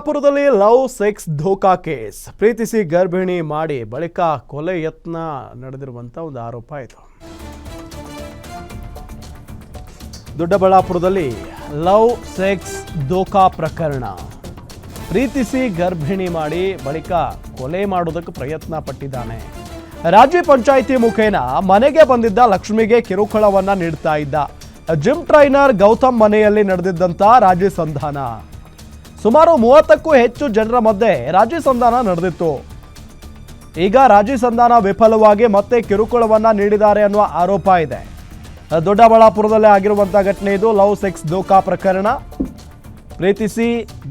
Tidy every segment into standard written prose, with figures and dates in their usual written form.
ದೊಡ್ಡಬಳ್ಳಾಪುರದಲ್ಲಿ love sex ಧೋಕಾ case. ಪ್ರೀತಿಸಿ ಗರ್ಭಿಣಿ ಮಾಡಿ ಬಳಿಕ ಕೊಲೆ ಯತ್ನ ನಡೆದಿರುವಂತ ಒಂದು ಆರೋಪ ಇದು. ದೊಡ್ಡಬಳ್ಳಾಪುರದಲ್ಲಿ ಲವ್ ಸೆಕ್ಸ್ ಧೋಕಾ ಪ್ರಕರಣ. ಪ್ರೀತಿಸಿ ಗರ್ಭಿಣಿ ಮಾಡಿ ಬಳಿಕ ಕೊಲೆ ಮಾಡೋದಕ್ಕೆ ಪ್ರಯತ್ನ ಪಟ್ಟಿದ್ದಾನೆ. ರಾಜ್ಯ ಪಂಚಾಯಿತಿ ಮುಖೇನ ಮನೆಗೆ ಬಂದಿದ್ದ ಲಕ್ಷ್ಮಿಗೆ ಕಿರುಕುಳವನ್ನ ನೀಡ್ತಾ ಇದ್ದ. ಜಿಮ್ ಟ್ರೈನರ್ ಗೌತಮ್ ಮನೆಯಲ್ಲಿ ನಡೆದಿದ್ದಂತ ರಾಜಿ ಸಂಧಾನ. ಸುಮಾರು 30ಕ್ಕೂ ಹೆಚ್ಚು ಜನರ ಮಧ್ಯೆ ರಾಜಿ ಸಂಧಾನ ನಡೆದಿತ್ತು. ಈಗ ರಾಜಿ ಸಂಧಾನ ವಿಫಲವಾಗಿ ಮತ್ತೆ ಕಿರುಕುಳವನ್ನ ನೀಡಿದ್ದಾರೆ ಅನ್ನುವ ಆರೋಪ ಇದೆ. ದೊಡ್ಡಬಳ್ಳಾಪುರದಲ್ಲೇ ಆಗಿರುವಂತಹ ಘಟನೆ ಇದು. ಲವ್ ಸೆಕ್ಸ್ ಧೋಕಾ ಪ್ರಕರಣ. ಪ್ರೀತಿಸಿ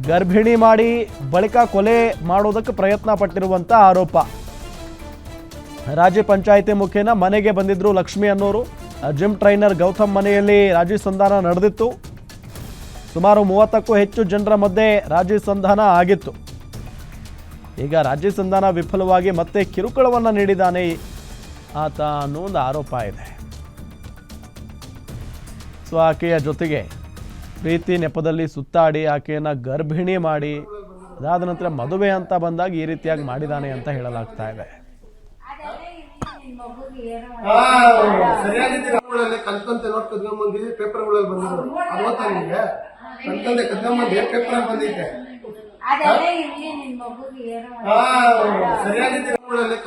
ಗರ್ಭಿಣಿ ಮಾಡಿ ಬಳಿಕ ಕೊಲೆ ಮಾಡೋದಕ್ಕೆ ಪ್ರಯತ್ನ ಪಟ್ಟಿರುವಂತ ಆರೋಪ. ರಾಜ್ಯ ಪಂಚಾಯಿತಿ ಮುಖೇನ ಮನೆಗೆ ಬಂದಿದ್ರು ಲಕ್ಷ್ಮಿ ಅನ್ನೋರು. ಜಿಮ್ ಟ್ರೈನರ್ ಗೌತಮ್ ಮನೆಯಲ್ಲಿ ರಾಜಿ ಸಂಧಾನ ನಡೆದಿತ್ತು. ಸುಮಾರು 30ಕ್ಕೂ ಹೆಚ್ಚು ಜನರ ಮಧ್ಯೆ ರಾಜಿ ಸಂಧಾನ ಆಗಿತ್ತು. ಈಗ ರಾಜಿ ಸಂಧಾನ ವಿಫಲವಾಗಿ ಮತ್ತೆ ಕಿರುಕುಳವನ್ನು ನೀಡಿದ್ದಾನೆ ಆತ ಅನ್ನೋ ಒಂದು ಆರೋಪ ಇದೆ. ಸೊ ಆಕೆಯ ಜೊತೆಗೆ ಪ್ರೀತಿ ನೆಪದಲ್ಲಿ ಸುತ್ತಾಡಿ ಆಕೆಯನ್ನು ಗರ್ಭಿಣಿ ಮಾಡಿ ಅದಾದ ನಂತರ ಮದುವೆ ಅಂತ ಬಂದಾಗ ಈ ರೀತಿಯಾಗಿ ಮಾಡಿದ್ದಾನೆ ಅಂತ ಹೇಳಲಾಗ್ತಾ ಇದೆ. ಕಲ್ಕಂತೆ ನೋಡ್ ಕದ್ಕೊಂಬಂದಿದ್ವಿ, ಪೇಪರ್ಗಳಲ್ಲಿ ಬಂದಿದ್ರು. ಅರವತ್ತ ನಿಮಗೆ ಕಲ್ಕಂತೆ ಕದ್ಕೊಂಬಂದಿ ಪೇಪರ್ ಬಂದಿದ್ದೆ. ಸರಿಯಾಗಿ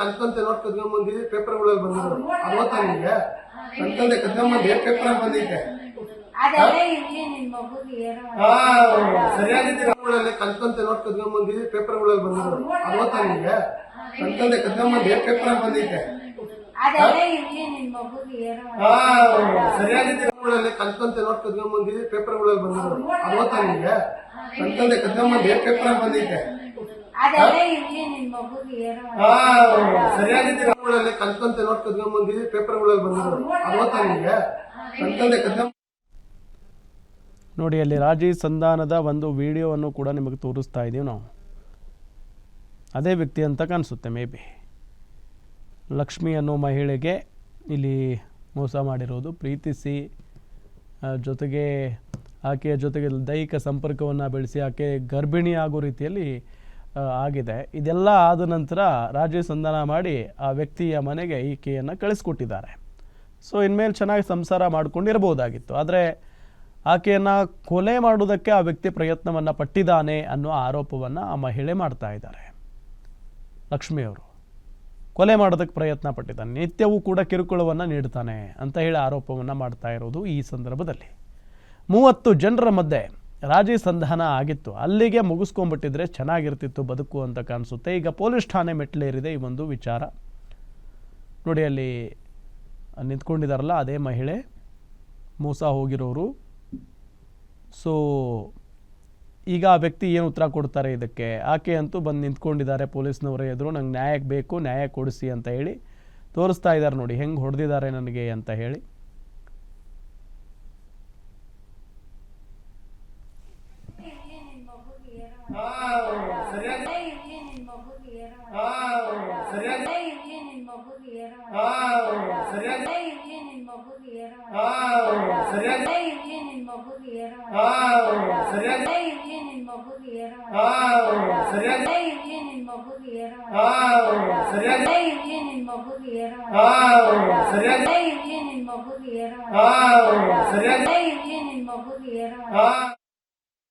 ಕಲ್ಕಂತೆ ನೋಡ್ ಕದ್ಕೊಂಬಂದಿದ್ವಿ, ಪೇಪರ್ಗಳಲ್ಲಿ ಬಂದಿದ್ರು. ಅರವತ್ತ ನಿಮಗೆ ಕಲ್ಕಂತೆ ಕದ್ಕೊಂಬಂದಿ ಪೇಪರ್ ಬಂದಿದ್ದೆ. ಸರಿಯಾಗಿ ಕಲ್ಕಂತೆ ನೋಡ್ ಕದ್ಕೊಂಬಂದಿದ್ವಿ, ಪೇಪರ್ಗಳಲ್ಲಿ ಬಂದಿದ್ರು. ಅರವತ್ತ ನಿಮಗೆ ಕಲ್ಕಂತೆ ಕದ್ಕೊಂಬಂದಿ ಪೇಪರ್ ಬಂದಿದ್ದೆ. ಸರಿಯಾಗಿ ಕಲ್ಕಂತೆ ನೋಡ್ ಕದ್ಕೊಂಬಂದಿದ್ವಿ, ಪೇಪರ್ಗಳಲ್ಲಿ ಬಂದಿದ್ರು. ಅರವತ್ತ ನಿಮಗೆ ಕಲ್ಕಂತೆ ಕದ್ಕೊಂಬಂದಿ ಪೇಪರ್ ಬಂದಿದ್ದೆ. ಸರಿಯಾಗಿ ಕಲ್ಕಂತೆ ನೋಡ್ ಕದ್ಕೊಂಬಂದಿದ್ವಿ, ಪೇಪರ್ಗಳಲ್ಲಿ ಬಂದಿದ್ರು. ಅರವತ್ತ ನಿಮಗೆ ಕಲ್ಕಂತೆ ಕದ್ಕೊಂಬ ನೋಡಿ, ಅಲ್ಲಿ ರಾಜಿ ಸಂಧಾನದ ಒಂದು ವಿಡಿಯೋವನ್ನು ಕೂಡ ನಿಮಗೆ ತೋರಿಸ್ತಾ ಇದ್ದೀವಿ ನಾವು. ಅದೇ ವ್ಯಕ್ತಿ ಅಂತ ಕಾಣಿಸುತ್ತೆ. ಮೇ ಬಿ ಲಕ್ಷ್ಮಿ ಅನ್ನೋ ಮಹಿಳೆಗೆ ಇಲ್ಲಿ ಮೋಸ ಮಾಡಿರೋದು. ಪ್ರೀತಿಸಿ ಜೊತೆಗೆ ಆಕೆಯ ಜೊತೆಗೆ ದೈಹಿಕ ಸಂಪರ್ಕವನ್ನು ಬೆಳೆಸಿ ಆಕೆ ಗರ್ಭಿಣಿ ಆಗೋ ರೀತಿಯಲ್ಲಿ ಆಗಿದೆ. ಇದೆಲ್ಲ ಆದ ನಂತರ ರಾಜಿ ಸಂಧಾನ ಮಾಡಿ ಆ ವ್ಯಕ್ತಿಯ ಮನೆಗೆ ಈಕೆಯನ್ನು ಕಳಿಸ್ಕೊಟ್ಟಿದ್ದಾರೆ. ಸೊ ಇನ್ಮೇಲೆ ಚೆನ್ನಾಗಿ ಸಂಸಾರ ಮಾಡ್ಕೊಂಡಿರ್ಬೋದಾಗಿತ್ತು. ಆದರೆ ಆಕೆಯನ್ನು ಕೊಲೆ ಮಾಡೋದಕ್ಕೆ ಆ ವ್ಯಕ್ತಿ ಪ್ರಯತ್ನವನ್ನು ಪಟ್ಟಿದ್ದಾನೆ ಅನ್ನೋ ಆರೋಪವನ್ನು ಆ ಮಹಿಳೆ ಮಾಡ್ತಾ ಇದ್ದಾರೆ. ಲಕ್ಷ್ಮಿಯವರು ಕೊಲೆ ಮಾಡೋದಕ್ಕೆ ಪ್ರಯತ್ನ ಪಟ್ಟಿದ್ದಾನೆ, ನಿತ್ಯವೂ ಕೂಡ ಕಿರುಕುಳವನ್ನು ನೀಡ್ತಾನೆ ಅಂತ ಹೇಳಿ ಆರೋಪವನ್ನು ಮಾಡ್ತಾ ಇರೋದು. ಈ ಸಂದರ್ಭದಲ್ಲಿ 30 ಜನರ ಮಧ್ಯೆ ರಾಜಿ ಸಂಧಾನ ಆಗಿತ್ತು. ಅಲ್ಲಿಗೆ ಮುಗಿಸ್ಕೊಂಡ್ಬಿಟ್ಟಿದ್ರೆ ಚೆನ್ನಾಗಿರ್ತಿತ್ತು ಬದುಕು ಅಂತ ಕಾಣಿಸುತ್ತೆ. ಈಗ ಪೊಲೀಸ್ ಠಾಣೆ ಮೆಟ್ಲೇರಿದೆ ಈ ಒಂದು ವಿಚಾರ. ನೋಡಿ, ಅಲ್ಲಿ ನಿಂತ್ಕೊಂಡಿದ್ದಾರಲ್ಲ ಅದೇ ಮಹಿಳೆ, ಮೋಸ ಹೋಗಿರೋರು. ಸೊ ಈಗ ಆ ವ್ಯಕ್ತಿ ಏನು ಉತ್ತರ ಕೊಡ್ತಾರೆ ಇದಕ್ಕೆ? ಆಕೆ ಅಂತೂ ಬಂದು ನಿಂತ್ಕೊಂಡಿದ್ದಾರೆ ಪೊಲೀಸ್ನವರ ಎದುರು. ನಂಗೆ ನ್ಯಾಯ ಬೇಕು, ನ್ಯಾಯ ಕೊಡಿಸಿ ಅಂತ ಹೇಳಿ ತೋರಿಸ್ತಾ ಇದ್ದಾರೆ. ನೋಡಿ ಹೆಂಗೆ ಹೊಡೆದಿದ್ದಾರೆ ನನಗೆ ಅಂತ ಹೇಳಿ. ಸರಿಯಾಗಿ